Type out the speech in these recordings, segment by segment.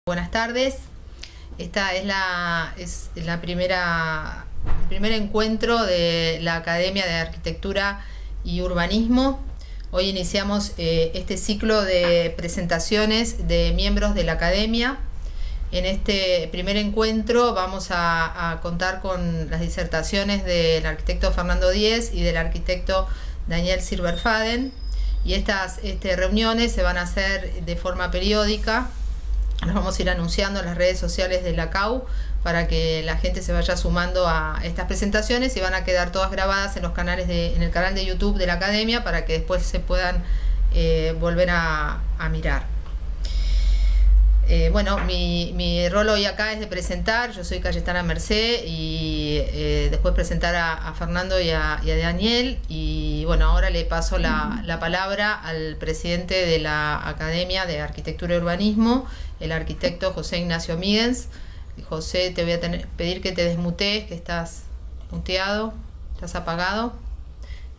Buenas tardes. Esta es el primer encuentro de la Academia de Arquitectura y Urbanismo. Hoy iniciamos este ciclo de presentaciones de miembros de la Academia. En este primer encuentro vamos a contar con las disertaciones del arquitecto Fernando Díez y del arquitecto Daniel Silverfaden. Y estas reuniones se van a hacer de forma periódica. Nos vamos a ir anunciando en las redes sociales de la CAU para que la gente se vaya sumando a estas presentaciones, y van a quedar todas grabadas en los canales en el canal de YouTube de la Academia para que después se puedan volver a mirar. Bueno, mi rol hoy acá es de presentar. Yo soy Cayetana Mercé y después presentar a Fernando y a Daniel. Y bueno, ahora le paso la palabra al presidente de la Academia de Arquitectura y Urbanismo, el arquitecto José Ignacio Míguez. José, te voy a pedir que te desmutees, que estás muteado, estás apagado.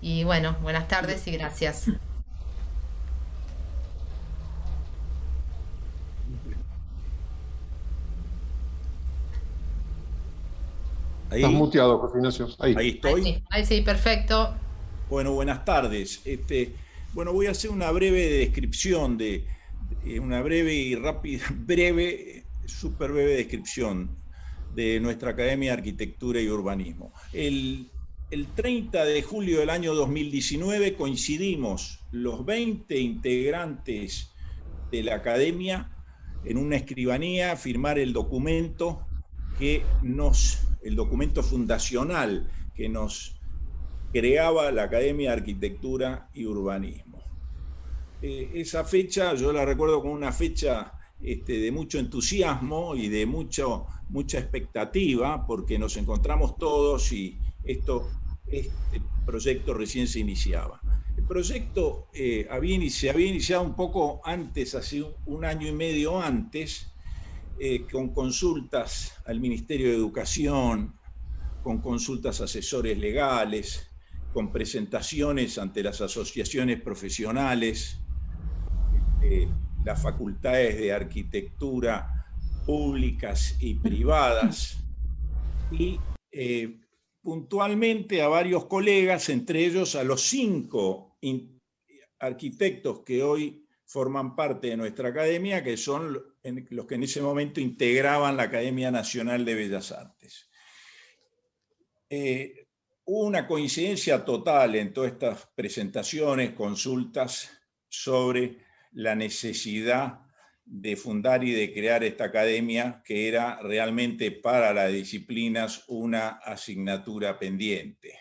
Y bueno, buenas tardes y gracias. Estás muteado, José Ignacio. Ahí estoy. Ahí sí, perfecto. Bueno, buenas tardes. Bueno, voy a hacer una breve descripción una breve y rápida, súper breve descripción de nuestra Academia de Arquitectura y Urbanismo. El 30 de julio del año 2019 coincidimos los 20 integrantes de la Academia en una escribanía a firmar el documento el documento fundacional que nos creaba la Academia de Arquitectura y Urbanismo. Esa fecha yo la recuerdo como una fecha de mucho entusiasmo y de mucha expectativa, porque nos encontramos todos y este proyecto recién se iniciaba. El proyecto se había iniciado un poco antes, hace un año y medio antes, con consultas al Ministerio de Educación, con consultas a asesores legales, con presentaciones ante las asociaciones profesionales, las facultades de arquitectura públicas y privadas, y puntualmente a varios colegas, entre ellos a los 5 arquitectos que hoy forman parte de nuestra academia, que son los que en ese momento integraban la Academia Nacional de Bellas Artes. Hubo una coincidencia total en todas estas presentaciones, consultas, sobre la necesidad de fundar y de crear esta academia, que era realmente para las disciplinas una asignatura pendiente.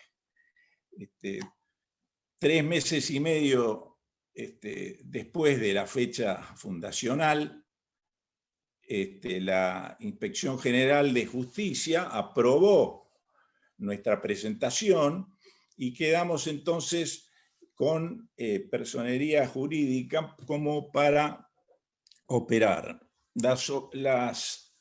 3 meses y medio después de la fecha fundacional, la Inspección General de Justicia aprobó nuestra presentación y quedamos entonces con personería jurídica como para operar. Las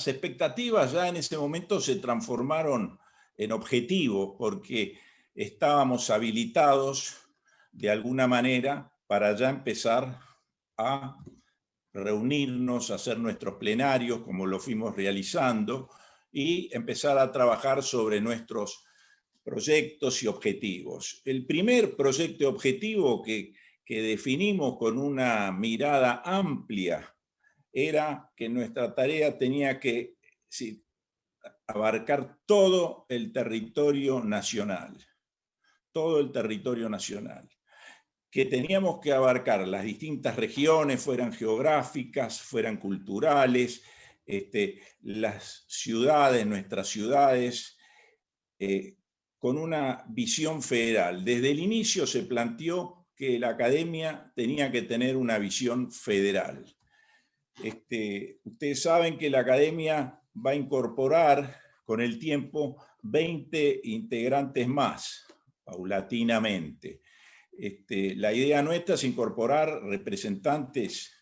expectativas ya en ese momento se transformaron en objetivos, porque estábamos habilitados de alguna manera para ya empezar a reunirnos, a hacer nuestros plenarios como lo fuimos realizando, y empezar a trabajar sobre nuestros proyectos y objetivos. El primer proyecto y objetivo que definimos con una mirada amplia era que nuestra tarea tenía que abarcar todo el territorio nacional, que teníamos que abarcar las distintas regiones, fueran geográficas, fueran culturales, las ciudades, nuestras ciudades, con una visión federal. Desde el inicio se planteó que la academia tenía que tener una visión federal. Ustedes saben que la academia va a incorporar con el tiempo 20 integrantes más, paulatinamente. La idea nuestra es incorporar representantes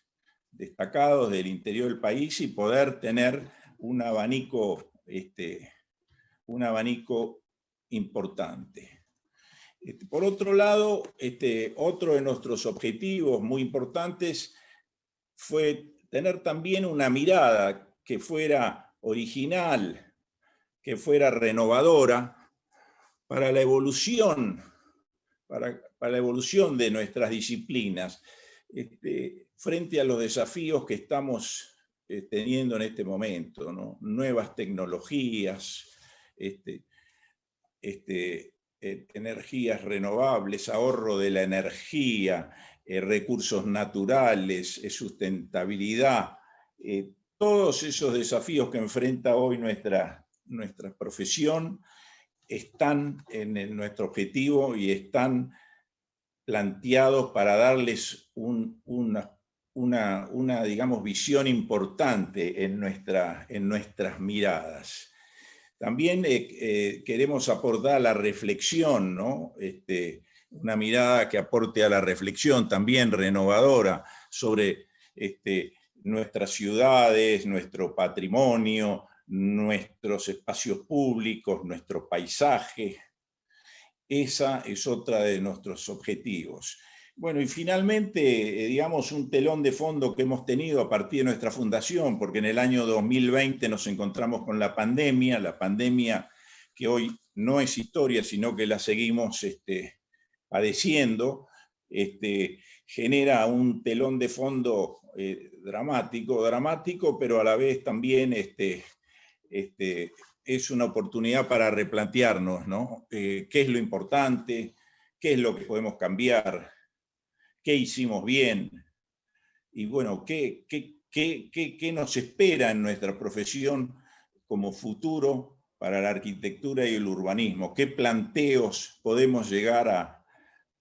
destacados del interior del país y poder tener un abanico importante. Por otro lado, otro de nuestros objetivos muy importantes fue tener también una mirada que fuera original, que fuera renovadora para la evolución, para la evolución de nuestras disciplinas, frente a los desafíos que estamos teniendo en este momento, ¿no? Nuevas tecnologías, energías renovables, ahorro de la energía, recursos naturales, sustentabilidad, todos esos desafíos que enfrenta hoy nuestra profesión están en nuestro objetivo y están planteados para darles una digamos, visión importante en nuestras miradas. También queremos aportar a la reflexión, ¿no? Una mirada que aporte a la reflexión también renovadora sobre nuestras ciudades, nuestro patrimonio, nuestros espacios públicos, nuestro paisaje. Esa es otra de nuestros objetivos. Bueno, y finalmente, digamos, un telón de fondo que hemos tenido a partir de nuestra fundación, porque en el año 2020 nos encontramos con la pandemia que hoy no es historia, sino que la seguimos padeciendo, genera un telón de fondo dramático, pero a la vez también es una oportunidad para replantearnos, ¿no? ¿Qué es lo importante? ¿Qué es lo que podemos cambiar? ¿Qué hicimos bien? Y bueno, ¿qué nos espera en nuestra profesión como futuro para la arquitectura y el urbanismo? ¿Qué planteos podemos llegar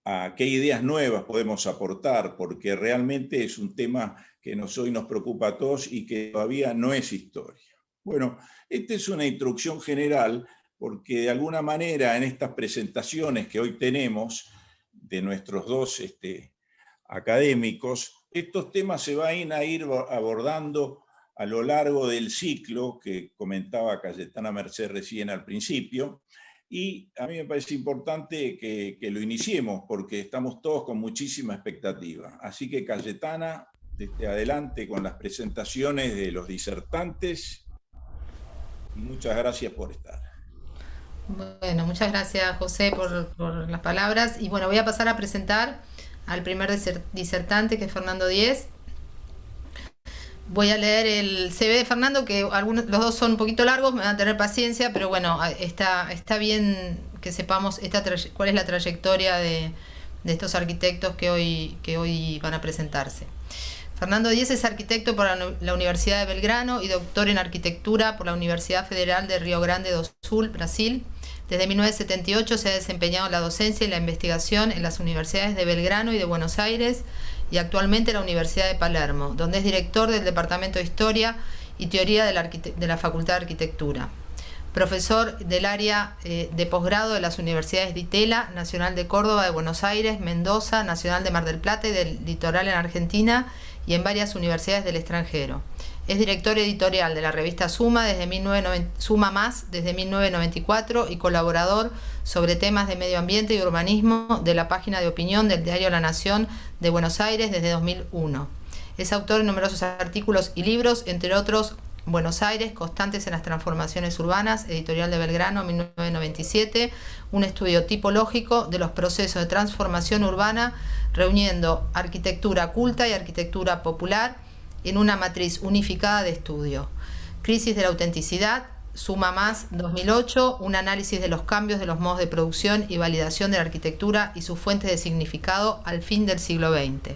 a qué ideas nuevas podemos aportar? Porque realmente es un tema que hoy nos preocupa a todos y que todavía no es historia. Bueno, esta es una introducción general porque de alguna manera en estas presentaciones que hoy tenemos de nuestros dos académicos, estos temas se van a ir abordando a lo largo del ciclo que comentaba Cayetana Merced recién al principio, y a mí me parece importante que lo iniciemos porque estamos todos con muchísima expectativa. Así que Cayetana, adelante con las presentaciones de los disertantes y muchas gracias por estar. Bueno, muchas gracias José por las palabras y bueno, voy a pasar a presentar al primer disertante que es Fernando Díez. Voy a leer el CV de Fernando, que los dos son un poquito largos, me van a tener paciencia, pero bueno, está bien que sepamos cuál es la trayectoria de estos arquitectos que hoy van a presentarse. Fernando Díez es arquitecto por la Universidad de Belgrano y doctor en arquitectura por la Universidad Federal de Rio Grande do Sul, Brasil. Desde 1978 se ha desempeñado en la docencia y la investigación en las universidades de Belgrano y de Buenos Aires y actualmente en la Universidad de Palermo, donde es director del Departamento de Historia y Teoría de la Facultad de Arquitectura. Profesor del área de posgrado de las universidades de Itela, Nacional de Córdoba, de Buenos Aires, Mendoza, Nacional de Mar del Plata y del Litoral en Argentina y en varias universidades del extranjero. Es director editorial de la revista Suma desde 1994 y colaborador sobre temas de medio ambiente y urbanismo de la página de opinión del diario La Nación de Buenos Aires desde 2001. Es autor de numerosos artículos y libros, entre otros Buenos Aires, Constantes en las Transformaciones Urbanas, editorial de Belgrano, 1997, un estudio tipológico de los procesos de transformación urbana, reuniendo arquitectura culta y arquitectura popular en una matriz unificada de estudio. Crisis de la autenticidad, Suma Más, 2008, un análisis de los cambios de los modos de producción y validación de la arquitectura y sus fuentes de significado al fin del siglo XX.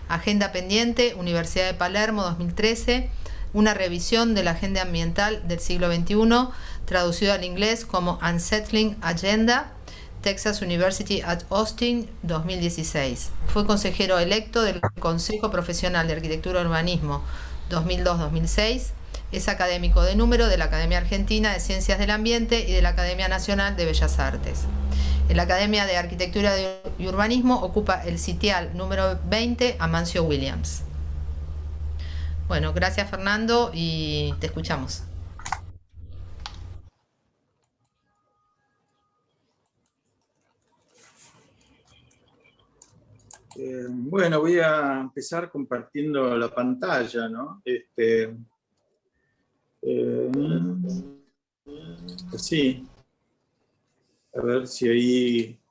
Agenda pendiente, Universidad de Palermo, 2013, una revisión de la agenda ambiental del siglo XXI, traducido al inglés como Unsettling Agenda, Texas University at Austin, 2016. Fue consejero electo del Consejo Profesional de Arquitectura y Urbanismo 2002-2006. Es académico de número de la Academia Argentina de Ciencias del Ambiente y de la Academia Nacional de Bellas Artes. En la Academia de Arquitectura y Urbanismo ocupa el sitial número 20 Amancio Williams. Bueno, gracias Fernando y te escuchamos. Bueno, voy a empezar compartiendo la pantalla, ¿no? Sí, a ver si ahí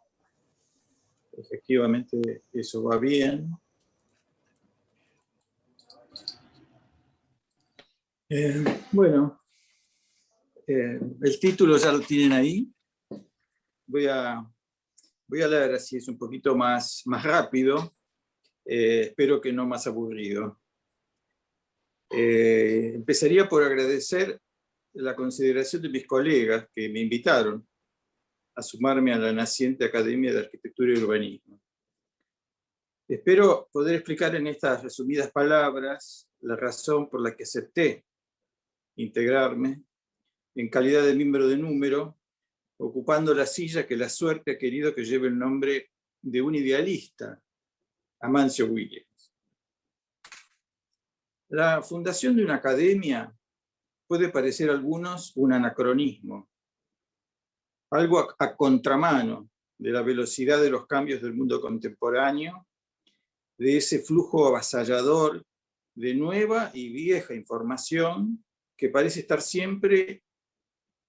efectivamente eso va bien. Bueno, el título ya lo tienen ahí. Voy a leer así, es un poquito más rápido, espero que no más aburrido. Empezaría por agradecer la consideración de mis colegas que me invitaron a sumarme a la naciente Academia de Arquitectura y Urbanismo. Espero poder explicar en estas resumidas palabras la razón por la que acepté integrarme en calidad de miembro de número, ocupando la silla que la suerte ha querido que lleve el nombre de un idealista, Amancio Williams. La fundación de una academia puede parecer a algunos un anacronismo, algo a contramano de la velocidad de los cambios del mundo contemporáneo, de ese flujo avasallador de nueva y vieja información que parece estar siempre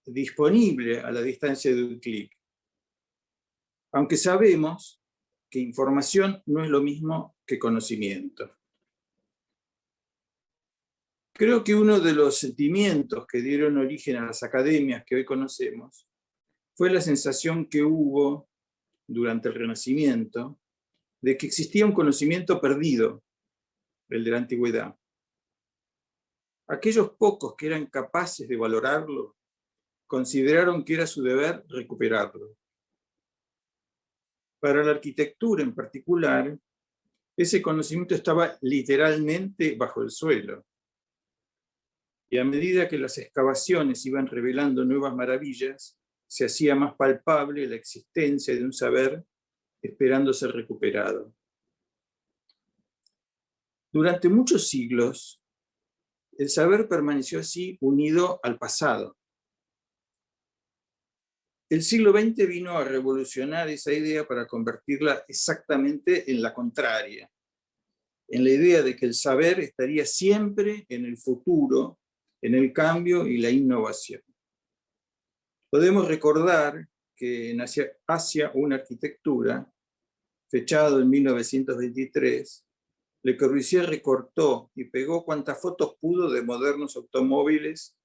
disponible a la distancia de un clic. Aunque sabemos que información no es lo mismo que conocimiento. Creo que uno de los sentimientos que dieron origen a las academias que hoy conocemos fue la sensación que hubo durante el Renacimiento de que existía un conocimiento perdido, el de la antigüedad. Aquellos pocos que eran capaces de valorarlo consideraron que era su deber recuperarlo. Para la arquitectura en particular, ese conocimiento estaba literalmente bajo el suelo. Y a medida que las excavaciones iban revelando nuevas maravillas, se hacía más palpable la existencia de un saber esperando ser recuperado. Durante muchos siglos, el saber permaneció así unido al pasado. El siglo XX vino a revolucionar esa idea para convertirla exactamente en la contraria, en la idea de que el saber estaría siempre en el futuro, en el cambio y la innovación. Podemos recordar que en Hacia una arquitectura, fechado en 1923, Le Corbusier recortó y pegó cuantas fotos pudo de modernos automóviles,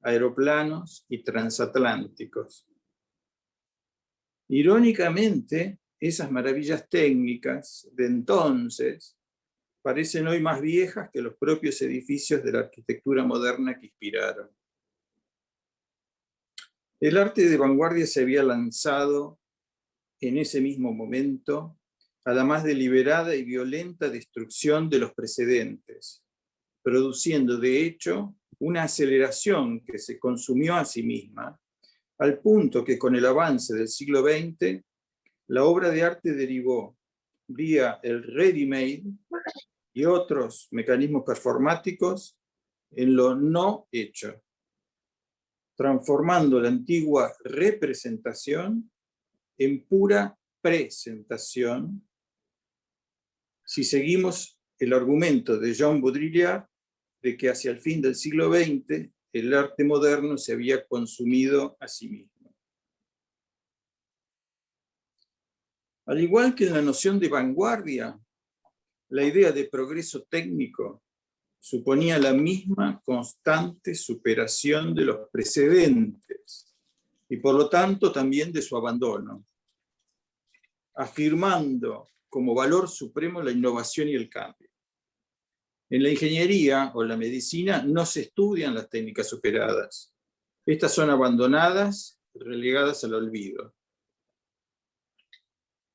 aeroplanos y transatlánticos. Irónicamente, esas maravillas técnicas de entonces parecen hoy más viejas que los propios edificios de la arquitectura moderna que inspiraron. El arte de vanguardia se había lanzado en ese mismo momento a la más deliberada y violenta destrucción de los precedentes, produciendo de hecho una aceleración que se consumió a sí misma, al punto que con el avance del siglo XX, la obra de arte derivó vía el ready-made y otros mecanismos performáticos en lo no hecho, transformando la antigua representación en pura presentación, si seguimos el argumento de Jean Baudrillard de que hacia el fin del siglo XX el arte moderno se había consumido a sí mismo. Al igual que en la noción de vanguardia, la idea de progreso técnico suponía la misma constante superación de los precedentes y por lo tanto también de su abandono, afirmando como valor supremo la innovación y el cambio. En la ingeniería o la medicina no se estudian las técnicas superadas. Estas son abandonadas, relegadas al olvido.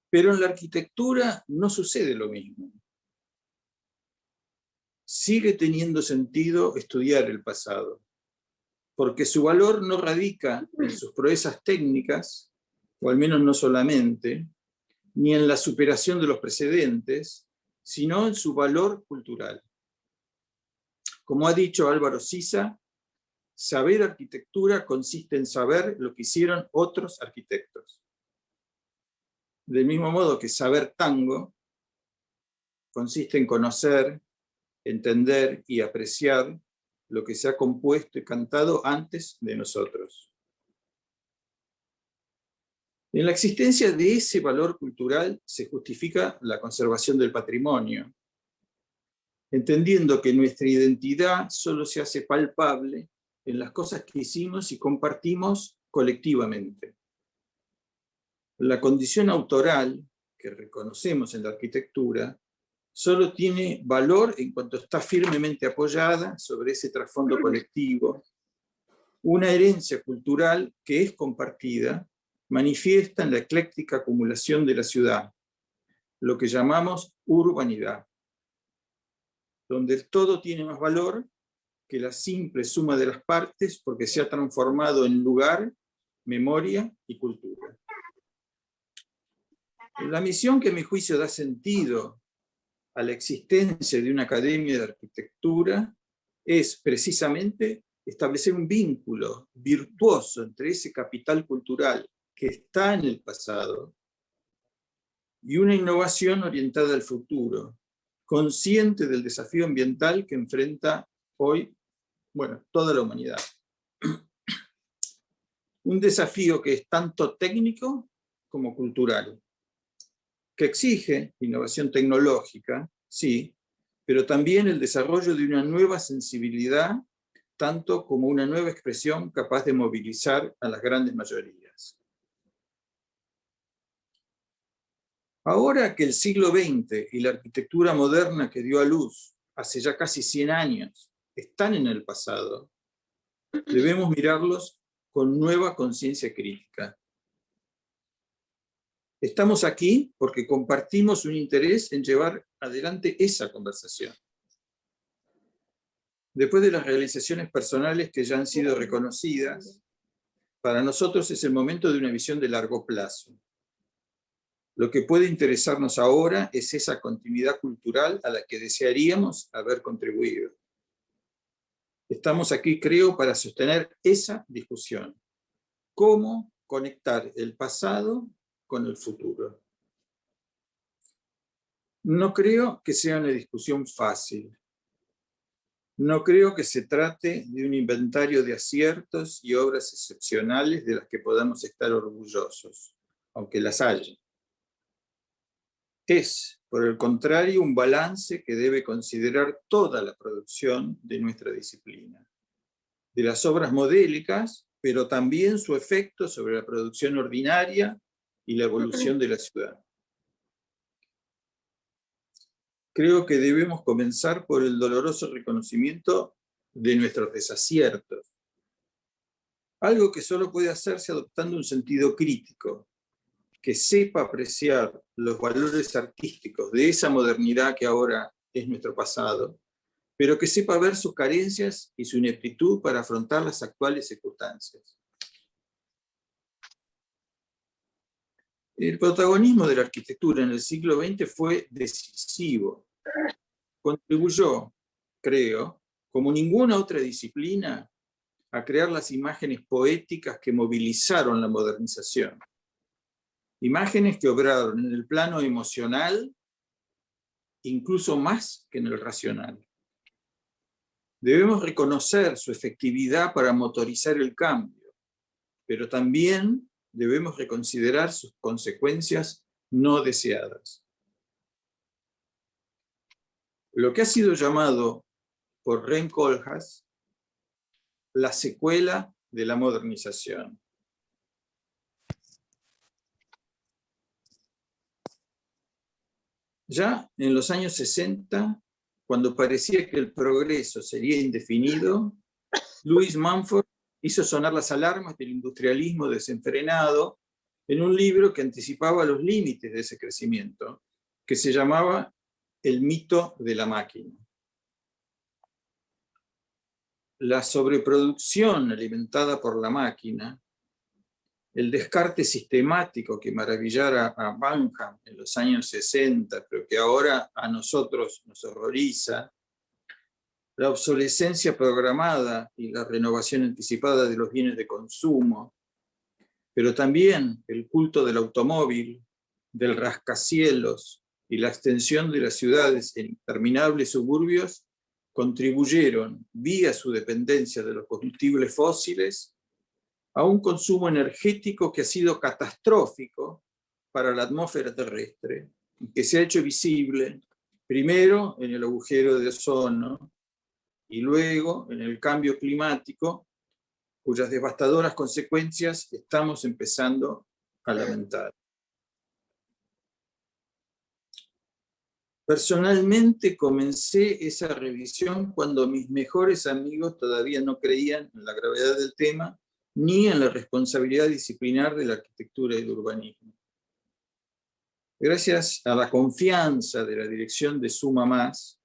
Pero en la arquitectura no sucede lo mismo. Sigue teniendo sentido estudiar el pasado, porque su valor no radica en sus proezas técnicas, o al menos no solamente, ni en la superación de los precedentes, sino en su valor cultural. Como ha dicho Álvaro Siza, saber arquitectura consiste en saber lo que hicieron otros arquitectos. Del mismo modo que saber tango consiste en conocer, entender y apreciar lo que se ha compuesto y cantado antes de nosotros. En la existencia de ese valor cultural se justifica la conservación del patrimonio, entendiendo que nuestra identidad solo se hace palpable en las cosas que hicimos y compartimos colectivamente. La condición autoral que reconocemos en la arquitectura solo tiene valor en cuanto está firmemente apoyada sobre ese trasfondo colectivo, una herencia cultural que es compartida, manifiesta en la ecléctica acumulación de la ciudad, lo que llamamos urbanidad, donde el todo tiene más valor que la simple suma de las partes porque se ha transformado en lugar, memoria y cultura. La misión que a mi juicio da sentido a la existencia de una academia de arquitectura es precisamente establecer un vínculo virtuoso entre ese capital cultural que está en el pasado y una innovación orientada al futuro, consciente del desafío ambiental que enfrenta hoy, toda la humanidad. Un desafío que es tanto técnico como cultural, que exige innovación tecnológica, sí, pero también el desarrollo de una nueva sensibilidad, tanto como una nueva expresión capaz de movilizar a las grandes mayorías. Ahora que el siglo XX y la arquitectura moderna que dio a luz hace ya casi 100 años están en el pasado, debemos mirarlos con nueva conciencia crítica. Estamos aquí porque compartimos un interés en llevar adelante esa conversación. Después de las realizaciones personales que ya han sido reconocidas, para nosotros es el momento de una visión de largo plazo. Lo que puede interesarnos ahora es esa continuidad cultural a la que desearíamos haber contribuido. Estamos aquí, creo, para sostener esa discusión. ¿Cómo conectar el pasado con el futuro? No creo que sea una discusión fácil. No creo que se trate de un inventario de aciertos y obras excepcionales de las que podamos estar orgullosos, aunque las haya. Es, por el contrario, un balance que debe considerar toda la producción de nuestra disciplina, de las obras modélicas, pero también su efecto sobre la producción ordinaria y la evolución de la ciudad. Creo que debemos comenzar por el doloroso reconocimiento de nuestros desaciertos, algo que solo puede hacerse adoptando un sentido crítico, que sepa apreciar los valores artísticos de esa modernidad que ahora es nuestro pasado, pero que sepa ver sus carencias y su ineptitud para afrontar las actuales circunstancias. El protagonismo de la arquitectura en el siglo XX fue decisivo. Contribuyó, creo, como ninguna otra disciplina, a crear las imágenes poéticas que movilizaron la modernización. Imágenes que obraron en el plano emocional, incluso más que en el racional. Debemos reconocer su efectividad para motorizar el cambio, pero también debemos reconsiderar sus consecuencias no deseadas. Lo que ha sido llamado por Rem Koolhaas la secuela de la modernización. Ya en los años 60, cuando parecía que el progreso sería indefinido, Louis Mumford hizo sonar las alarmas del industrialismo desenfrenado en un libro que anticipaba los límites de ese crecimiento, que se llamaba El mito de la máquina. La sobreproducción alimentada por la máquina, el descarte sistemático que maravillara a Banham en los años 60, pero que ahora a nosotros nos horroriza, la obsolescencia programada y la renovación anticipada de los bienes de consumo, pero también el culto del automóvil, del rascacielos, y la extensión de las ciudades en interminables suburbios contribuyeron, vía su dependencia de los combustibles fósiles, a un consumo energético que ha sido catastrófico para la atmósfera terrestre, y que se ha hecho visible primero en el agujero de ozono y luego en el cambio climático, cuyas devastadoras consecuencias estamos empezando a lamentar. Personalmente comencé esa revisión cuando mis mejores amigos todavía no creían en la gravedad del tema ni en la responsabilidad disciplinar de la arquitectura y del urbanismo. Gracias a la confianza de la dirección de Suma Más,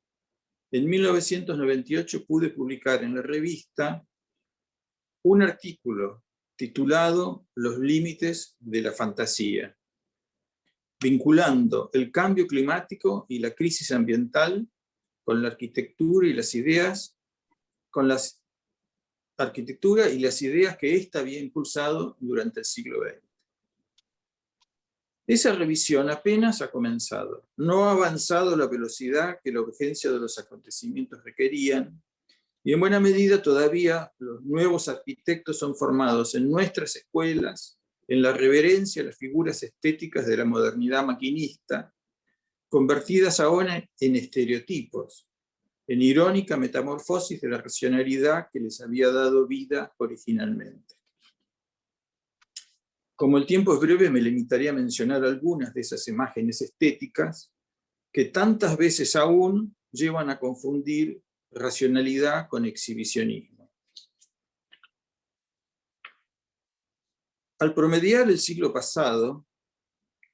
en 1998 pude publicar en la revista un artículo titulado Los límites de la fantasía, vinculando el cambio climático y la crisis ambiental con la arquitectura y las ideas, que ésta había impulsado durante el siglo XX. Esa revisión apenas ha comenzado. No ha avanzado a la velocidad que la urgencia de los acontecimientos requerían, y en buena medida todavía los nuevos arquitectos son formados en nuestras escuelas, en la reverencia a las figuras estéticas de la modernidad maquinista, convertidas ahora en estereotipos, en irónica metamorfosis de la racionalidad que les había dado vida originalmente. Como el tiempo es breve, me limitaré a mencionar algunas de esas imágenes estéticas que tantas veces aún llevan a confundir racionalidad con exhibicionismo. Al promediar el siglo pasado,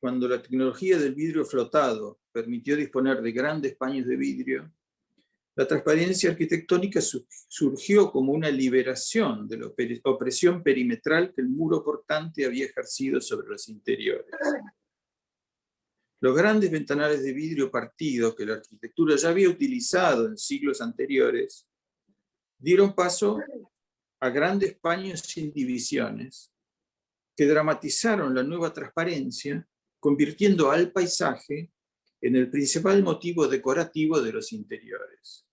cuando la tecnología del vidrio flotado permitió disponer de grandes paños de vidrio, la transparencia arquitectónica surgió como una liberación de la opresión perimetral que el muro portante había ejercido sobre los interiores. Los grandes ventanales de vidrio partido que la arquitectura ya había utilizado en siglos anteriores dieron paso a grandes paños sin divisiones que dramatizaron la nueva transparencia, convirtiendo al paisaje en el principal motivo decorativo de los interiores.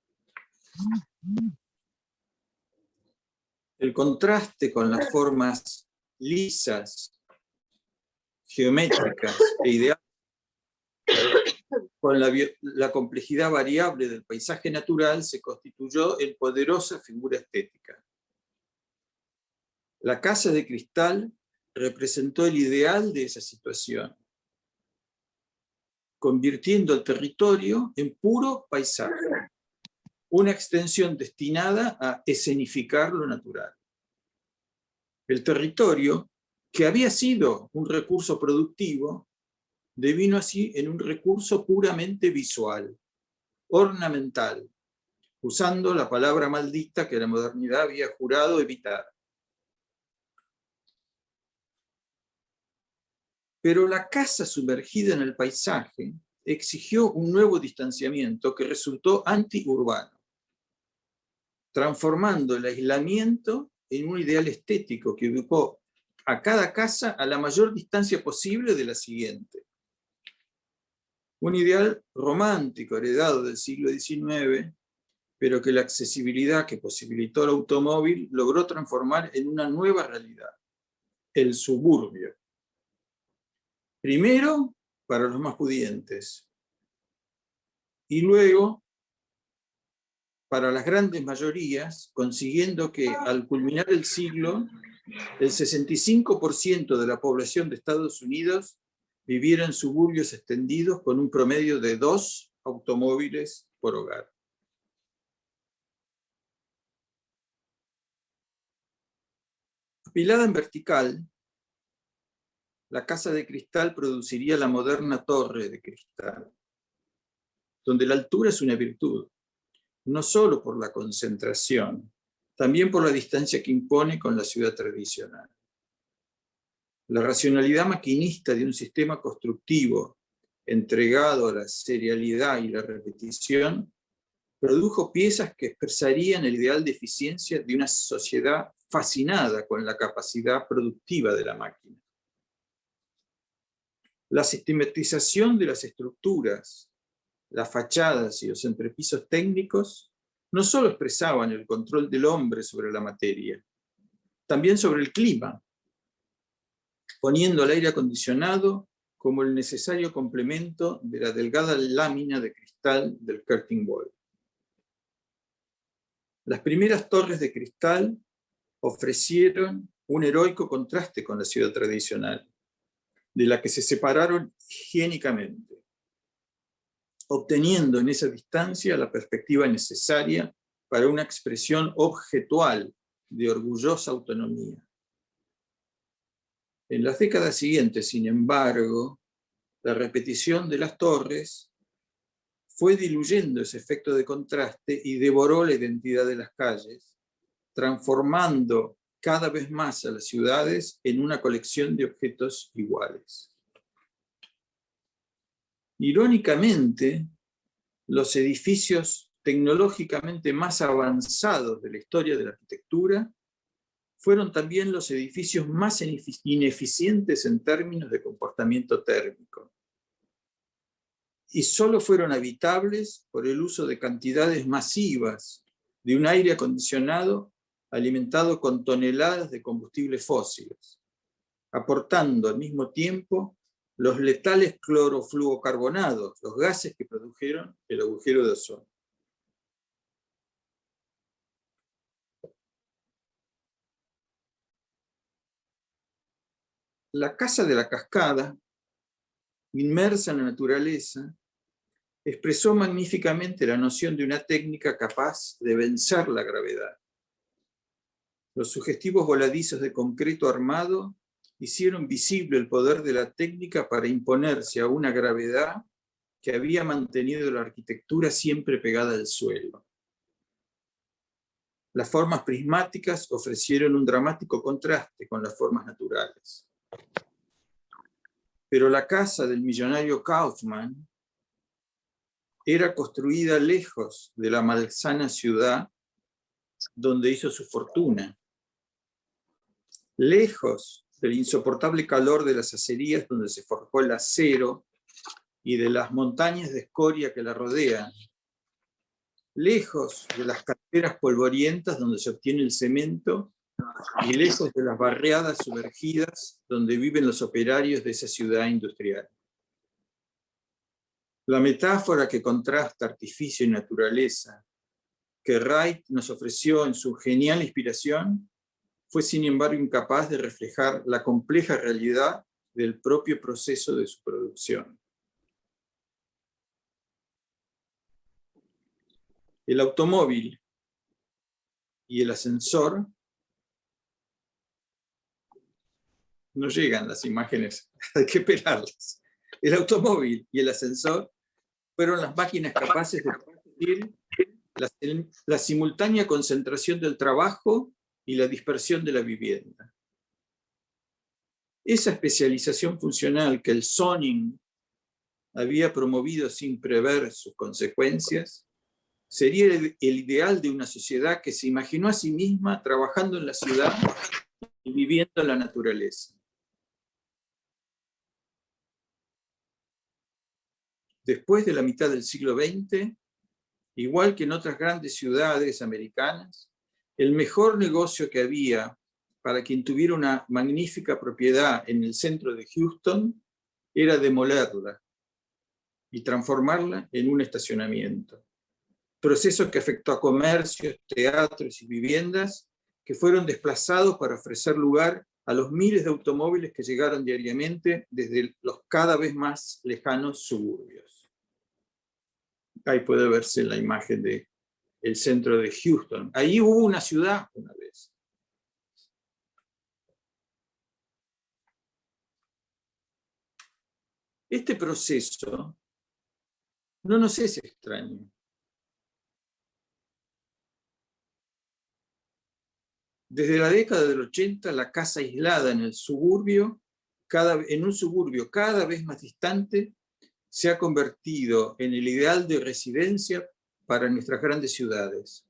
El contraste con las formas lisas, geométricas e ideales, con la complejidad variable del paisaje natural, se constituyó en poderosa figura estética. La casa de cristal representó el ideal de esa situación, convirtiendo el territorio en puro paisaje, una extensión destinada a escenificar lo natural. El territorio, que había sido un recurso productivo, devino así en un recurso puramente visual, ornamental, usando la palabra maldita que la modernidad había jurado evitar. Pero la casa sumergida en el paisaje exigió un nuevo distanciamiento que resultó antiurbano, transformando el aislamiento en un ideal estético que ubicó a cada casa a la mayor distancia posible de la siguiente. Un ideal romántico heredado del siglo XIX, pero que la accesibilidad que posibilitó el automóvil logró transformar en una nueva realidad, el suburbio. Primero para los más pudientes, y luego para las grandes mayorías, consiguiendo que al culminar el siglo, el 65% de la población de Estados Unidos viviera en suburbios extendidos con un promedio de 2 automóviles por hogar. Apilada en vertical, la casa de cristal produciría la moderna torre de cristal, donde la altura es una virtud, no solo por la concentración, también por la distancia que impone con la ciudad tradicional. La racionalidad maquinista de un sistema constructivo entregado a la serialidad y la repetición produjo piezas que expresarían el ideal de eficiencia de una sociedad fascinada con la capacidad productiva de la máquina. La sistematización de las estructuras, las fachadas y los entrepisos técnicos no solo expresaban el control del hombre sobre la materia, también sobre el clima, poniendo el aire acondicionado como el necesario complemento de la delgada lámina de cristal del curtain wall. Las primeras torres de cristal ofrecieron un heroico contraste con la ciudad tradicional, de la que se separaron higiénicamente, obteniendo en esa distancia la perspectiva necesaria para una expresión objetual de orgullosa autonomía. En las décadas siguientes, sin embargo, la repetición de las torres fue diluyendo ese efecto de contraste y devoró la identidad de las calles, transformando cada vez más a las ciudades en una colección de objetos iguales. Irónicamente, los edificios tecnológicamente más avanzados de la historia de la arquitectura fueron también los edificios más ineficientes en términos de comportamiento térmico. Y solo fueron habitables por el uso de cantidades masivas de un aire acondicionado alimentado con toneladas de combustibles fósiles, aportando al mismo tiempo los letales clorofluorocarbonados, los gases que produjeron el agujero de ozono. La Casa de la Cascada, inmersa en la naturaleza, expresó magníficamente la noción de una técnica capaz de vencer la gravedad. Los sugestivos voladizos de concreto armado hicieron visible el poder de la técnica para imponerse a una gravedad que había mantenido la arquitectura siempre pegada al suelo. Las formas prismáticas ofrecieron un dramático contraste con las formas naturales. Pero la casa del millonario Kaufmann era construida lejos de la malsana ciudad donde hizo su fortuna, lejos del insoportable calor de las acerías donde se forjó el acero y de las montañas de escoria que la rodean, lejos de las canteras polvorientas donde se obtiene el cemento y lejos de las barriadas sumergidas donde viven los operarios de esa ciudad industrial. La metáfora que contrasta artificio y naturaleza que Wright nos ofreció en su genial inspiración fue sin embargo incapaz de reflejar la compleja realidad del propio proceso de su producción. El automóvil y el ascensor, no llegan las imágenes, hay que esperarlas. El automóvil y el ascensor fueron las máquinas capaces de producir la simultánea concentración del trabajo y la dispersión de la vivienda. Esa especialización funcional que el zoning había promovido sin prever sus consecuencias, sería el ideal de una sociedad que se imaginó a sí misma trabajando en la ciudad y viviendo en la naturaleza. Después de la mitad del siglo XX, igual que en otras grandes ciudades americanas, el mejor negocio que había para quien tuviera una magnífica propiedad en el centro de Houston era demolerla y transformarla en un estacionamiento. Proceso que afectó a comercios, teatros y viviendas que fueron desplazados para ofrecer lugar a los miles de automóviles que llegaron diariamente desde los cada vez más lejanos suburbios. Ahí puede verse la imagen del centro de Houston. Ahí hubo una ciudad una vez. Este proceso no nos es extraño. Desde la década del 80, la casa aislada en el suburbio, en un suburbio cada vez más distante, se ha convertido en el ideal de residencia para nuestras grandes ciudades.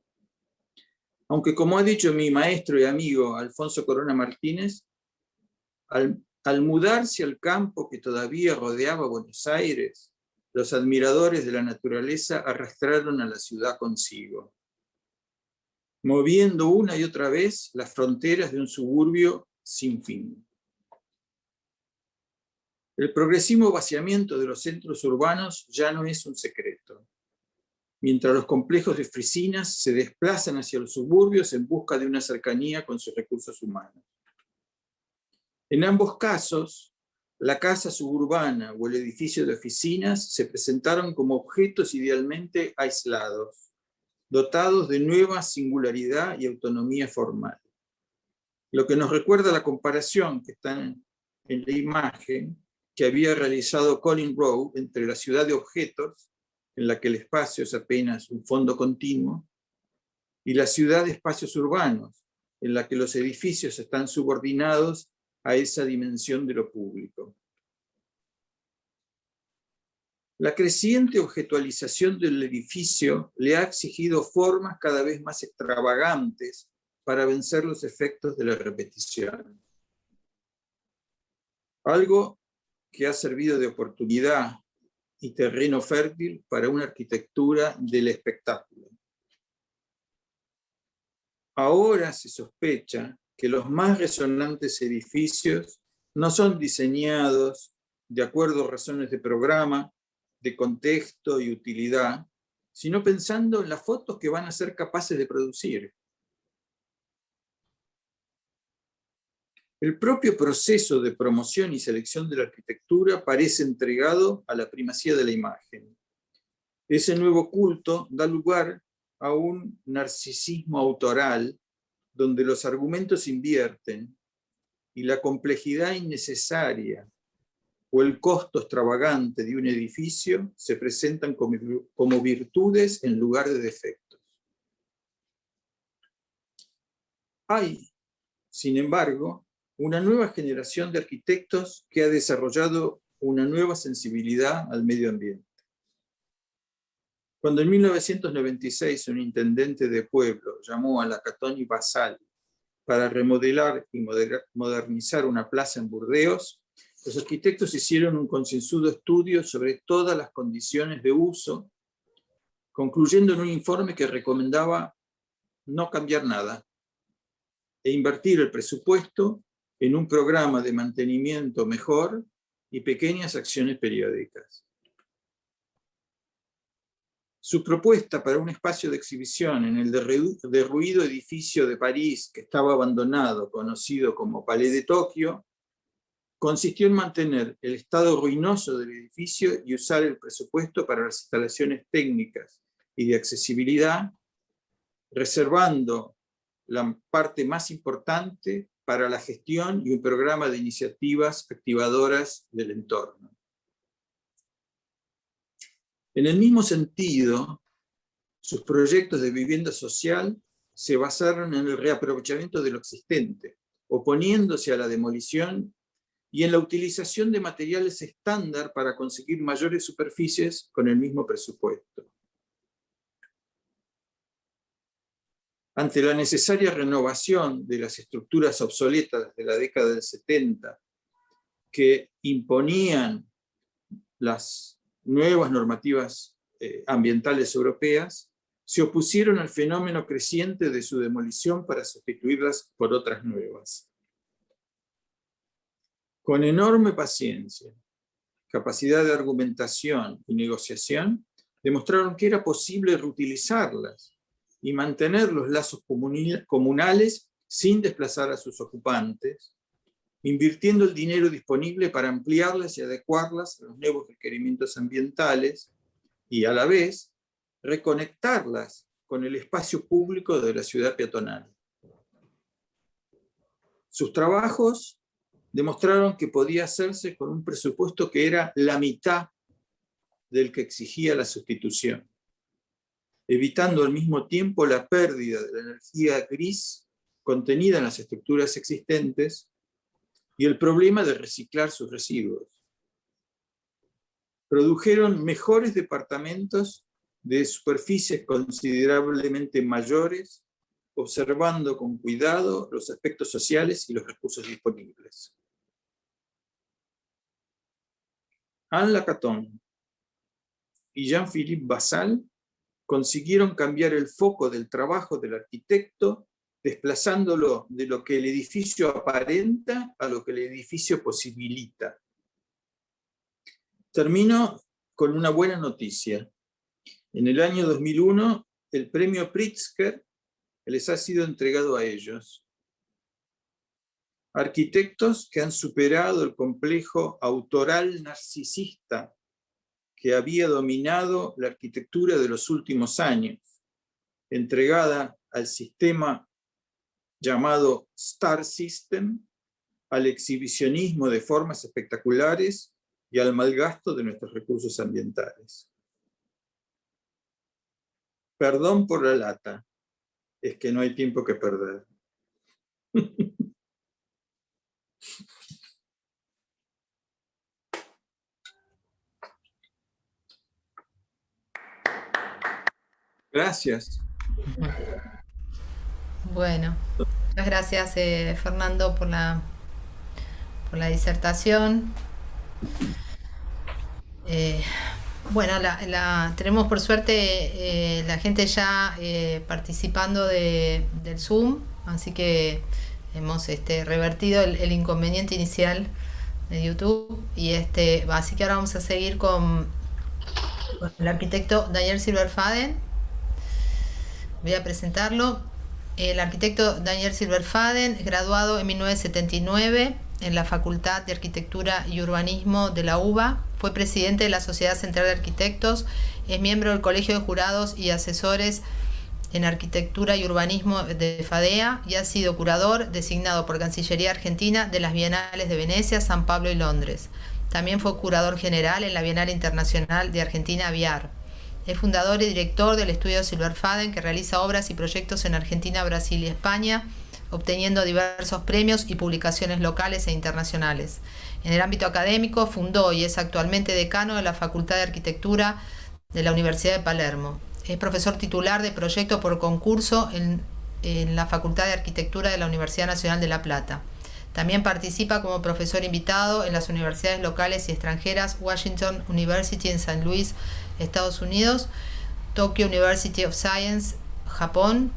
Aunque, como ha dicho mi maestro y amigo Alfonso Corona Martínez, al Al mudarse al campo que todavía rodeaba Buenos Aires, los admiradores de la naturaleza arrastraron a la ciudad consigo, moviendo una y otra vez las fronteras de un suburbio sin fin. El progresivo vaciamiento de los centros urbanos ya no es un secreto, mientras los complejos de oficinas se desplazan hacia los suburbios en busca de una cercanía con sus recursos humanos. En ambos casos, la casa suburbana o el edificio de oficinas se presentaron como objetos idealmente aislados, dotados de nueva singularidad y autonomía formal. Lo que nos recuerda la comparación que está en la imagen que había realizado Colin Rowe entre la ciudad de objetos, en la que el espacio es apenas un fondo continuo, y la ciudad de espacios urbanos, en la que los edificios están subordinados a esa dimensión de lo público. La creciente objetualización del edificio le ha exigido formas cada vez más extravagantes para vencer los efectos de la repetición. Algo que ha servido de oportunidad y terreno fértil para una arquitectura del espectáculo. Ahora se sospecha que los más resonantes edificios no son diseñados de acuerdo a razones de programa, de contexto y utilidad, sino pensando en las fotos que van a ser capaces de producir. El propio proceso de promoción y selección de la arquitectura parece entregado a la primacía de la imagen. Ese nuevo culto da lugar a un narcisismo autoral donde los argumentos invierten y la complejidad innecesaria o el costo extravagante de un edificio se presentan como virtudes en lugar de defectos. Hay, sin embargo, una nueva generación de arquitectos que ha desarrollado una nueva sensibilidad al medio ambiente. Cuando en 1996 un intendente de pueblo llamó a Lacatoni Basal para remodelar y modernizar una plaza en Burdeos, los arquitectos hicieron un concienzudo estudio sobre todas las condiciones de uso, concluyendo en un informe que recomendaba no cambiar nada e invertir el presupuesto en un programa de mantenimiento mejor y pequeñas acciones periódicas. Su propuesta para un espacio de exhibición en el derruido edificio de París que estaba abandonado, conocido como Palais de Tokio, consistió en mantener el estado ruinoso del edificio y usar el presupuesto para las instalaciones técnicas y de accesibilidad, reservando la parte más importante para la gestión y un programa de iniciativas activadoras del entorno. En el mismo sentido, sus proyectos de vivienda social se basaron en el reaprovechamiento de lo existente, oponiéndose a la demolición y en la utilización de materiales estándar para conseguir mayores superficies con el mismo presupuesto. Ante la necesaria renovación de las estructuras obsoletas de la década del 70 que imponían las nuevas normativas ambientales europeas, se opusieron al fenómeno creciente de su demolición para sustituirlas por otras nuevas. Con enorme paciencia, capacidad de argumentación y negociación, demostraron que era posible reutilizarlas y mantener los lazos comunales sin desplazar a sus ocupantes, invirtiendo el dinero disponible para ampliarlas y adecuarlas a los nuevos requerimientos ambientales y, a la vez, reconectarlas con el espacio público de la ciudad peatonal. Sus trabajos demostraron que podía hacerse con un presupuesto que era la mitad del que exigía la sustitución, evitando al mismo tiempo la pérdida de la energía gris contenida en las estructuras existentes y el problema de reciclar sus residuos. Produjeron mejores departamentos de superficies considerablemente mayores, observando con cuidado los aspectos sociales y los recursos disponibles. Anne Lacaton y Jean-Philippe Basal consiguieron cambiar el foco del trabajo del arquitecto, desplazándolo de lo que el edificio aparenta a lo que el edificio posibilita. Termino con una buena noticia. En el año 2001, el premio Pritzker les ha sido entregado a ellos. Arquitectos que han superado el complejo autoral narcisista que había dominado la arquitectura de los últimos años, entregada al sistema llamado Star System, al exhibicionismo de formas espectaculares y al malgasto de nuestros recursos ambientales. Perdón por la lata, es que no hay tiempo que perder. Gracias. Bueno, muchas gracias Fernando por la disertación. Bueno, tenemos por suerte la gente ya participando del Zoom, así que hemos revertido el inconveniente inicial de YouTube y así que ahora vamos a seguir con el arquitecto Daniel Silverfaden. Voy a presentarlo. El arquitecto Daniel Silverfaden, graduado en 1979 en la Facultad de Arquitectura y Urbanismo de la UBA, fue presidente de la Sociedad Central de Arquitectos, es miembro del Colegio de Jurados y Asesores en Arquitectura y Urbanismo de FADEA y ha sido curador designado por Cancillería Argentina de las Bienales de Venecia, San Pablo y Londres. También fue curador general en la Bienal Internacional de Argentina Viar. Es fundador y director del estudio Silverfaden, que realiza obras y proyectos en Argentina, Brasil y España, obteniendo diversos premios y publicaciones locales e internacionales. En el ámbito académico, fundó y es actualmente decano de la Facultad de Arquitectura de la Universidad de Palermo. Es profesor titular de proyecto por concurso en la Facultad de Arquitectura de la Universidad Nacional de La Plata. También participa como profesor invitado en las universidades locales y extranjeras Washington University en San Luis, Estados Unidos, Tokyo University of Science, Japón,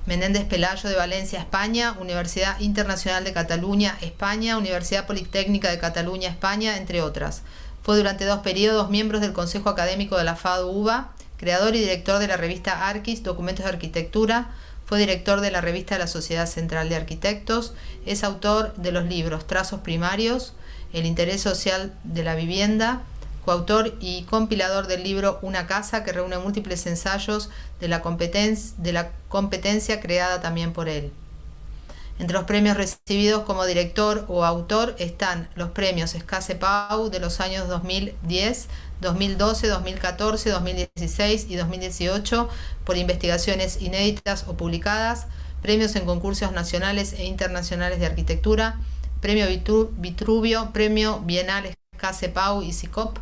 Menéndez Pelayo de Valencia, España, Universidad Internacional de Cataluña, España, Universidad Politécnica de Cataluña, España, entre otras. Fue durante 2 periodos miembro del Consejo Académico de la FADU-UBA, creador y director de la revista Arquis, Documentos de Arquitectura, fue director de la revista de la Sociedad Central de Arquitectos, es autor de los libros Trazos Primarios, El Interés Social de la Vivienda, coautor y compilador del libro Una Casa, que reúne múltiples ensayos de la competencia creada también por él. Entre los premios recibidos como director o autor están los premios Escase Pau de los años 2010, 2012, 2014, 2016 y 2018 por investigaciones inéditas o publicadas, premios en concursos nacionales e internacionales de arquitectura, premio Vitruvio, premio Bienal Escase Pau y SICOP,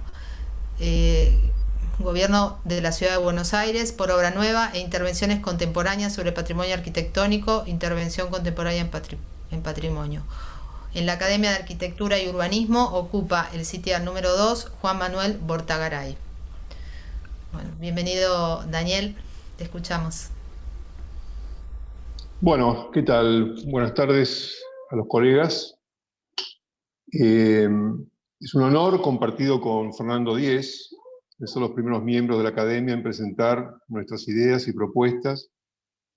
Gobierno de la Ciudad de Buenos Aires por obra nueva e intervenciones contemporáneas sobre patrimonio arquitectónico, intervención contemporánea en patrimonio. En la Academia de Arquitectura y Urbanismo ocupa el sitial número 2, Juan Manuel Bortagaray. Bueno, bienvenido Daniel, te escuchamos. Bueno, ¿qué tal? Buenas tardes a los colegas. Es un honor compartido con Fernando Díez, que son los primeros miembros de la Academia en presentar nuestras ideas y propuestas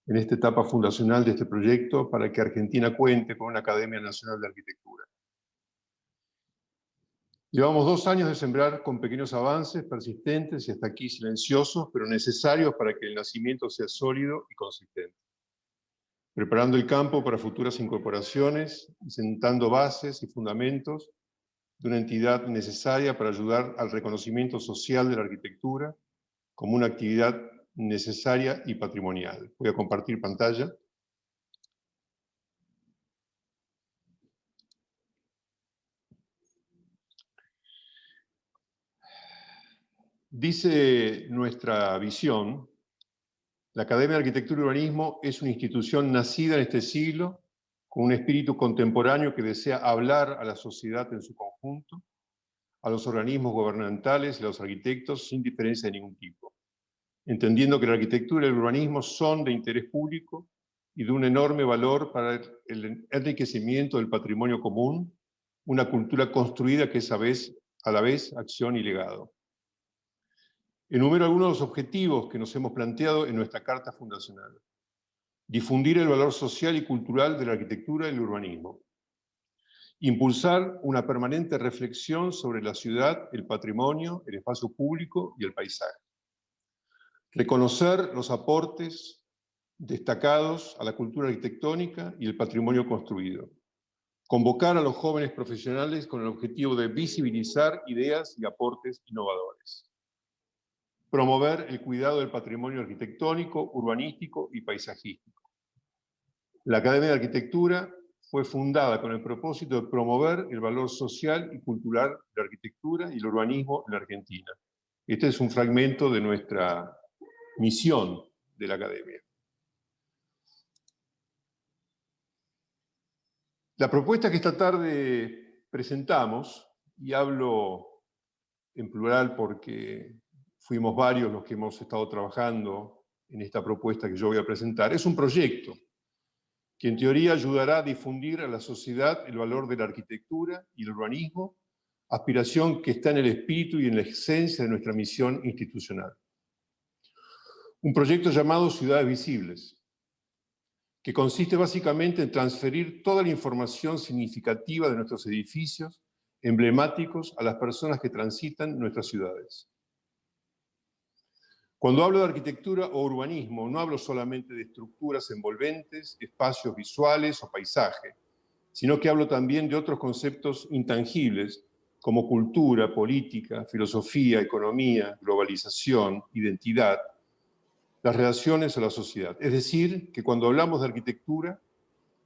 en esta etapa fundacional de este proyecto para que Argentina cuente con una Academia Nacional de Arquitectura. Llevamos 2 años de sembrar con pequeños avances, persistentes y hasta aquí silenciosos, pero necesarios para que el nacimiento sea sólido y consistente. Preparando el campo para futuras incorporaciones, sentando bases y fundamentos de una entidad necesaria para ayudar al reconocimiento social de la arquitectura como una actividad necesaria y patrimonial. Voy a compartir pantalla. Dice nuestra visión, la Academia de Arquitectura y Urbanismo es una institución nacida en este siglo, con un espíritu contemporáneo que desea hablar a la sociedad en su conjunto, a los organismos gubernamentales y a los arquitectos sin diferencia de ningún tipo, entendiendo que la arquitectura y el urbanismo son de interés público y de un enorme valor para el enriquecimiento del patrimonio común, una cultura construida que es a la vez acción y legado. Enumero algunos de los objetivos que nos hemos planteado en nuestra Carta Fundacional. Difundir el valor social y cultural de la arquitectura y el urbanismo. Impulsar una permanente reflexión sobre la ciudad, el patrimonio, el espacio público y el paisaje. Reconocer los aportes destacados a la cultura arquitectónica y el patrimonio construido. Convocar a los jóvenes profesionales con el objetivo de visibilizar ideas y aportes innovadores. Promover el cuidado del patrimonio arquitectónico, urbanístico y paisajístico. La Academia de Arquitectura fue fundada con el propósito de promover el valor social y cultural de la arquitectura y el urbanismo en la Argentina. Este es un fragmento de nuestra misión de la Academia. La propuesta que esta tarde presentamos, y hablo en plural porque fuimos varios los que hemos estado trabajando en esta propuesta que yo voy a presentar, es un proyecto que en teoría ayudará a difundir a la sociedad el valor de la arquitectura y el urbanismo, aspiración que está en el espíritu y en la esencia de nuestra misión institucional. Un proyecto llamado Ciudades Visibles, que consiste básicamente en transferir toda la información significativa de nuestros edificios emblemáticos a las personas que transitan nuestras ciudades. Cuando hablo de arquitectura o urbanismo, no hablo solamente de estructuras envolventes, espacios visuales o paisaje, sino que hablo también de otros conceptos intangibles como cultura, política, filosofía, economía, globalización, identidad, las relaciones a la sociedad. Es decir, que cuando hablamos de arquitectura,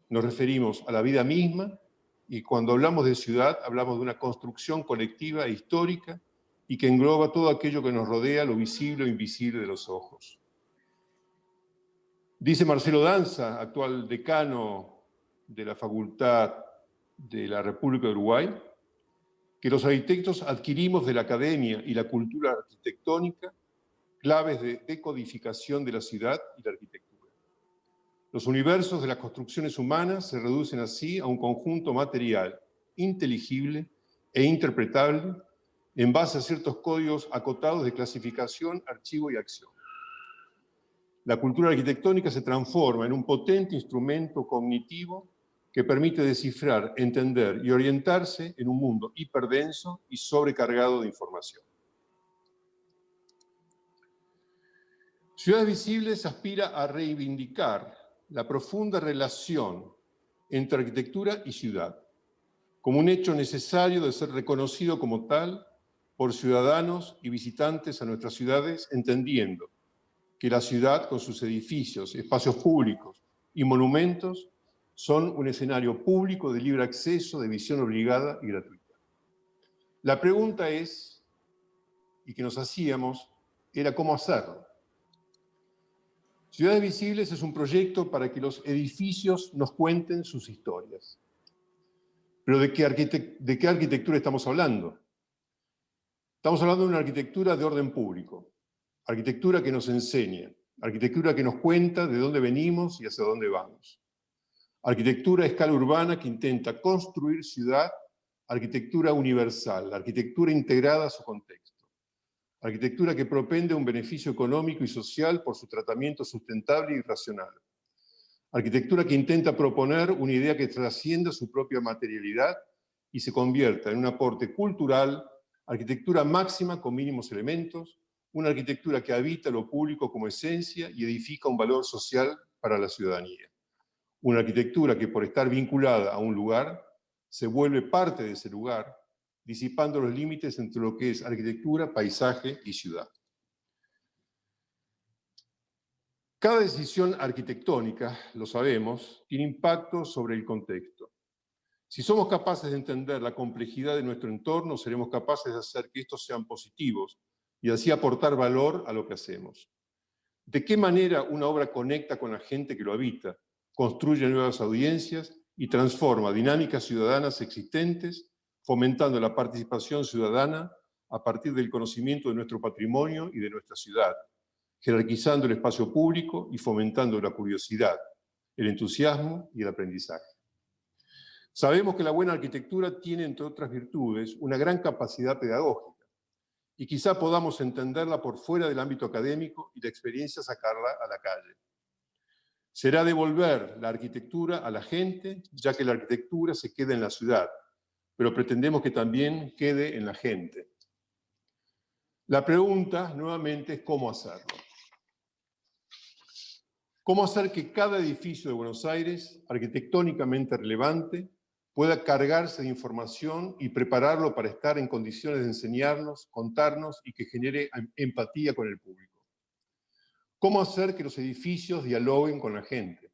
nos referimos a la vida misma, y cuando hablamos de ciudad, hablamos de una construcción colectiva e histórica y que engloba todo aquello que nos rodea, lo visible o invisible de los ojos. Dice Marcelo Danza, actual decano de la Facultad de la República de Uruguay, que los arquitectos adquirimos de la academia y la cultura arquitectónica claves de decodificación de la ciudad y la arquitectura. Los universos de las construcciones humanas se reducen así a un conjunto material, inteligible e interpretable en base a ciertos códigos acotados de clasificación, archivo y acción. La cultura arquitectónica se transforma en un potente instrumento cognitivo que permite descifrar, entender y orientarse en un mundo hiperdenso y sobrecargado de información. Ciudades Visibles aspira a reivindicar la profunda relación entre arquitectura y ciudad, como un hecho necesario de ser reconocido como tal por ciudadanos y visitantes a nuestras ciudades, entendiendo que la ciudad, con sus edificios, espacios públicos y monumentos, son un escenario público de libre acceso, de visión obligada y gratuita. La pregunta es, y que nos hacíamos, era cómo hacerlo. Ciudades Visibles es un proyecto para que los edificios nos cuenten sus historias. Pero ¿de qué arquitectura estamos hablando? Estamos hablando de una arquitectura de orden público, arquitectura que nos enseña, arquitectura que nos cuenta de dónde venimos y hacia dónde vamos. Arquitectura a escala urbana que intenta construir ciudad, arquitectura universal, arquitectura integrada a su contexto. Arquitectura que propende un beneficio económico y social por su tratamiento sustentable y racional. Arquitectura que intenta proponer una idea que trascienda su propia materialidad y se convierta en un aporte cultural, arquitectura máxima con mínimos elementos, una arquitectura que habita lo público como esencia y edifica un valor social para la ciudadanía. Una arquitectura que por estar vinculada a un lugar, se vuelve parte de ese lugar, disipando los límites entre lo que es arquitectura, paisaje y ciudad. Cada decisión arquitectónica, lo sabemos, tiene impacto sobre el contexto. Si somos capaces de entender la complejidad de nuestro entorno, seremos capaces de hacer que estos sean positivos y así aportar valor a lo que hacemos. ¿De qué manera una obra conecta con la gente que lo habita, construye nuevas audiencias y transforma dinámicas ciudadanas existentes, fomentando la participación ciudadana a partir del conocimiento de nuestro patrimonio y de nuestra ciudad, jerarquizando el espacio público y fomentando la curiosidad, el entusiasmo y el aprendizaje. Sabemos que la buena arquitectura tiene, entre otras virtudes, una gran capacidad pedagógica, y quizá podamos entenderla por fuera del ámbito académico y la experiencia sacarla a la calle. Será devolver la arquitectura a la gente, ya que la arquitectura se queda en la ciudad, pero pretendemos que también quede en la gente. La pregunta, nuevamente, es cómo hacerlo. ¿Cómo hacer que cada edificio de Buenos Aires, arquitectónicamente relevante, pueda cargarse de información y prepararlo para estar en condiciones de enseñarnos, contarnos y que genere empatía con el público? ¿Cómo hacer que los edificios dialoguen con la gente?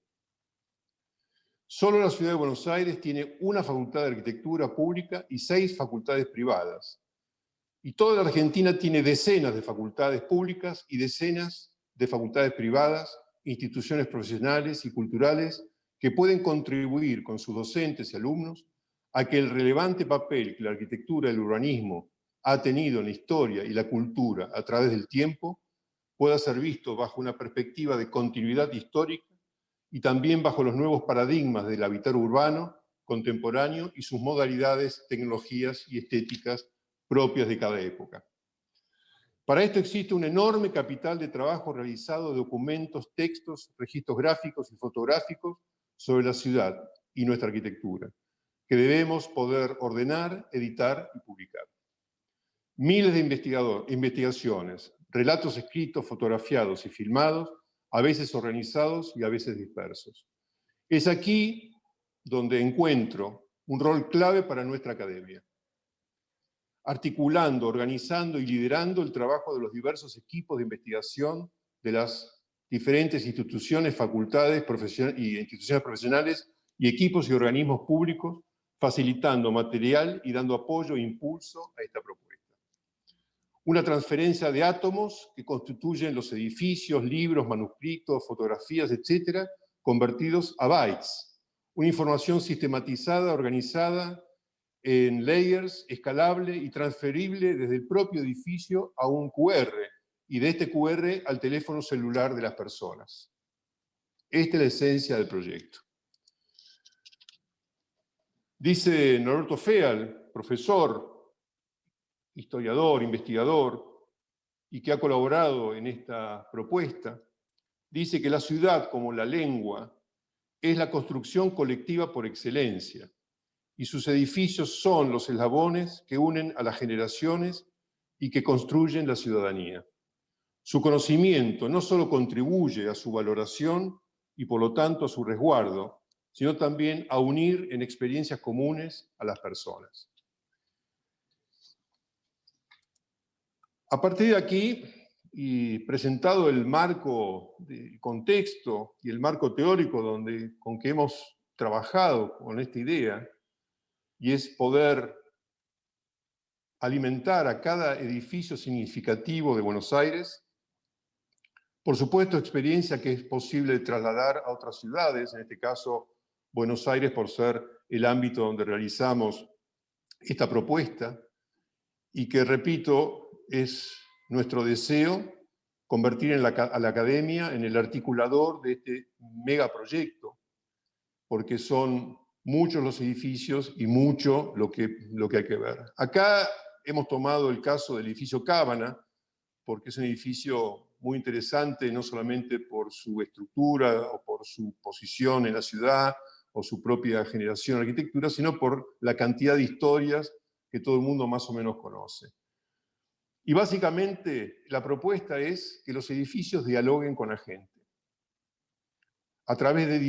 Solo la ciudad de Buenos Aires tiene una facultad de arquitectura pública y 6 facultades privadas. Y toda la Argentina tiene decenas de facultades públicas y decenas de facultades privadas, instituciones profesionales y culturales que pueden contribuir con sus docentes y alumnos a que el relevante papel que la arquitectura y el urbanismo ha tenido en la historia y la cultura a través del tiempo pueda ser visto bajo una perspectiva de continuidad histórica y también bajo los nuevos paradigmas del habitar urbano contemporáneo y sus modalidades, tecnologías y estéticas propias de cada época. Para esto existe un enorme capital de trabajo realizado de documentos, textos, registros gráficos y fotográficos sobre la ciudad y nuestra arquitectura, que debemos poder ordenar, editar y publicar. Miles de investigaciones, relatos escritos, fotografiados y filmados, a veces organizados y a veces dispersos. Es aquí donde encuentro un rol clave para nuestra academia, articulando, organizando y liderando el trabajo de los diversos equipos de investigación de las diferentes instituciones, facultades y instituciones profesionales y equipos y organismos públicos, facilitando material y dando apoyo e impulso a esta propuesta. Una transferencia de átomos que constituyen los edificios, libros, manuscritos, fotografías, etcétera, convertidos a bytes. Una información sistematizada, organizada en layers, escalable y transferible desde el propio edificio a un QR, y de este QR al teléfono celular de las personas. Esta es la esencia del proyecto. Dice Norberto Feal, profesor, historiador, investigador, y que ha colaborado en esta propuesta, dice que la ciudad, como la lengua, es la construcción colectiva por excelencia, y sus edificios son los eslabones que unen a las generaciones y que construyen la ciudadanía. Su conocimiento no solo contribuye a su valoración y por lo tanto a su resguardo, sino también a unir en experiencias comunes a las personas. A partir de aquí, y presentado el marco, el contexto y el marco teórico con que hemos trabajado con esta idea, y es poder alimentar a cada edificio significativo de Buenos Aires, por supuesto experiencia que es posible trasladar a otras ciudades, en este caso Buenos Aires por ser el ámbito donde realizamos esta propuesta, y que, repito, es nuestro deseo convertir a la academia en el articulador de este megaproyecto, porque son muchos los edificios y mucho lo que hay que ver. Acá hemos tomado el caso del edificio Cábana, porque es un edificio muy interesante, no solamente por su estructura o por su posición en la ciudad o su propia generación de arquitectura, sino por la cantidad de historias que todo el mundo más o menos conoce. Y básicamente la propuesta es que los edificios dialoguen con la gente, a través de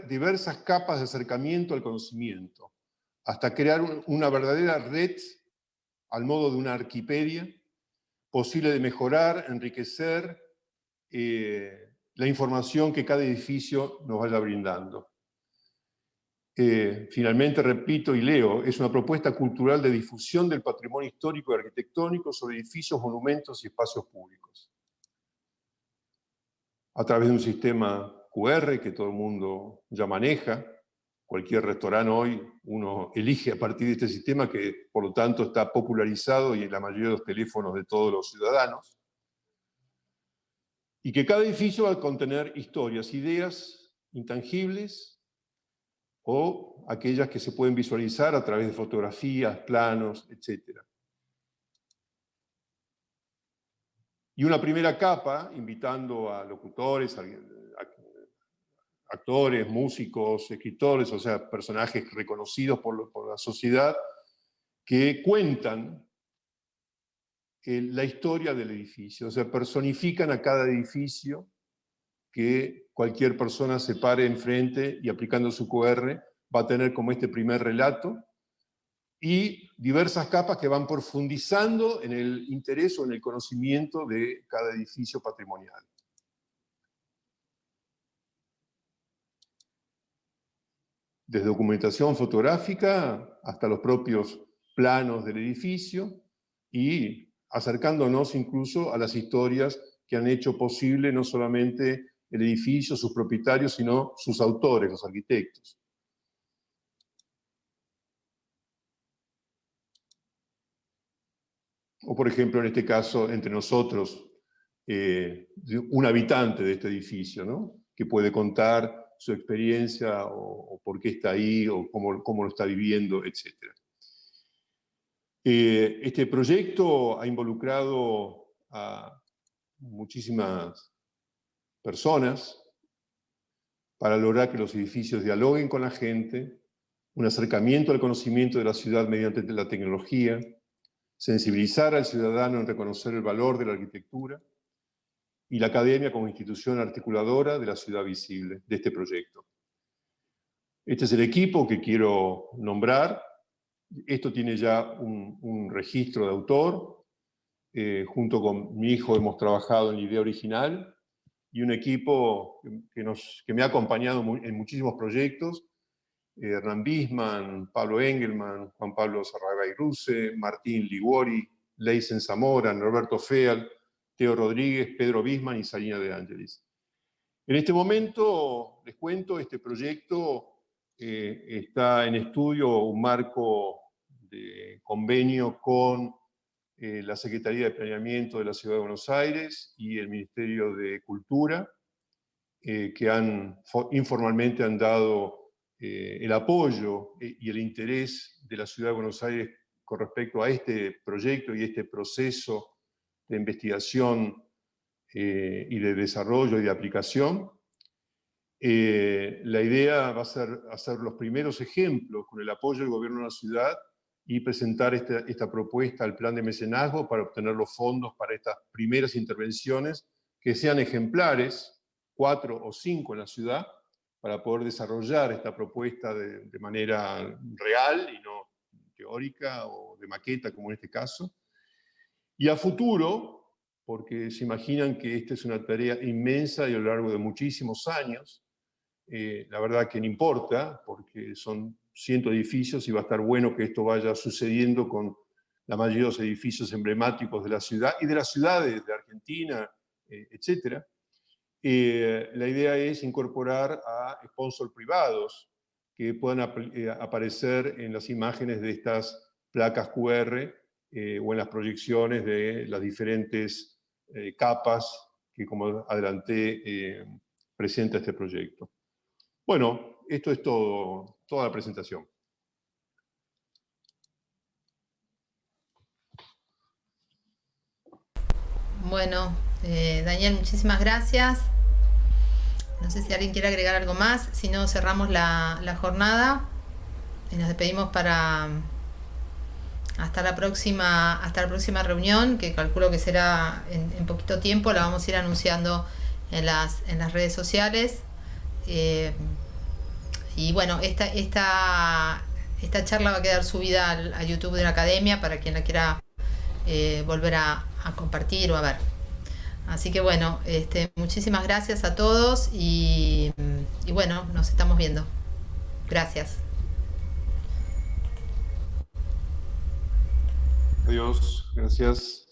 diversas capas de acercamiento al conocimiento, hasta crear una verdadera red al modo de una Arquipedia, posible de mejorar, enriquecer la información que cada edificio nos vaya brindando. Finalmente, repito y leo, es una propuesta cultural de difusión del patrimonio histórico y arquitectónico sobre edificios, monumentos y espacios públicos, a través de un sistema QR que todo el mundo ya maneja, Cualquier restaurante hoy uno elige a partir de este sistema que por lo tanto está popularizado y en la mayoría de los teléfonos de todos los ciudadanos. Y que cada edificio va a contener historias, ideas intangibles o aquellas que se pueden visualizar a través de fotografías, planos, etc. Y una primera capa, invitando a locutores, actores, músicos, escritores, o sea, personajes reconocidos por la sociedad, que cuentan la historia del edificio, o sea, personifican a cada edificio, que cualquier persona se pare enfrente y aplicando su QR va a tener como este primer relato, y diversas capas que van profundizando en el interés o en el conocimiento de cada edificio patrimonial. Desde documentación fotográfica hasta los propios planos del edificio y acercándonos incluso a las historias que han hecho posible no solamente el edificio, sus propietarios, sino sus autores, los arquitectos. O por ejemplo, en este caso, entre nosotros, un habitante de este edificio, ¿no? Que puede contar su experiencia o por qué está ahí o cómo lo está viviendo, etc. Este proyecto ha involucrado a muchísimas personas para lograr que los edificios dialoguen con la gente, un acercamiento al conocimiento de la ciudad mediante la tecnología, sensibilizar al ciudadano en reconocer el valor de la arquitectura, y la Academia como institución articuladora de la ciudad visible, de este proyecto. Este es el equipo que quiero nombrar. Esto tiene ya un registro de autor. Junto con mi hijo hemos trabajado en la idea original, y un equipo que me ha acompañado en muchísimos proyectos. Hernán Bisman, Pablo Engelman, Juan Pablo Sarragay-Ruse, Martín Liguori, Leisen Zamora, Roberto Feal, Teo Rodríguez, Pedro Bisman y Salina de Ángelis. En este momento, les cuento, este proyecto está en estudio un marco de convenio con la Secretaría de Planeamiento de la Ciudad de Buenos Aires y el Ministerio de Cultura, que informalmente han dado el apoyo y el interés de la Ciudad de Buenos Aires con respecto a este proyecto y este proceso de investigación y de desarrollo y de aplicación. La idea va a ser hacer los primeros ejemplos con el apoyo del gobierno de la ciudad y presentar esta propuesta al plan de mecenazgo para obtener los fondos para estas primeras intervenciones que sean ejemplares, 4 o 5 en la ciudad, para poder desarrollar esta propuesta de manera real y no teórica o de maqueta, como en este caso. Y a futuro, porque se imaginan que esta es una tarea inmensa y a lo largo de muchísimos años, la verdad que no importa, porque son cientos de edificios y va a estar bueno que esto vaya sucediendo con la mayoría de los edificios emblemáticos de la ciudad y de las ciudades de Argentina, etc. La idea es incorporar a sponsors privados que puedan aparecer en las imágenes de estas placas QR o en las proyecciones de las diferentes capas que, como adelanté, presenta este proyecto. Bueno, esto es todo, toda la presentación. Bueno, Daniel, muchísimas gracias. No sé si alguien quiere agregar algo más, si no cerramos la jornada y nos despedimos para hasta la próxima reunión, que calculo que será en poquito tiempo. La vamos a ir anunciando en las redes sociales. Y bueno, esta charla va a quedar subida a YouTube de la Academia para quien la quiera volver a compartir o a ver. Así que bueno, muchísimas gracias a todos y bueno, nos estamos viendo. Gracias. Adiós, gracias.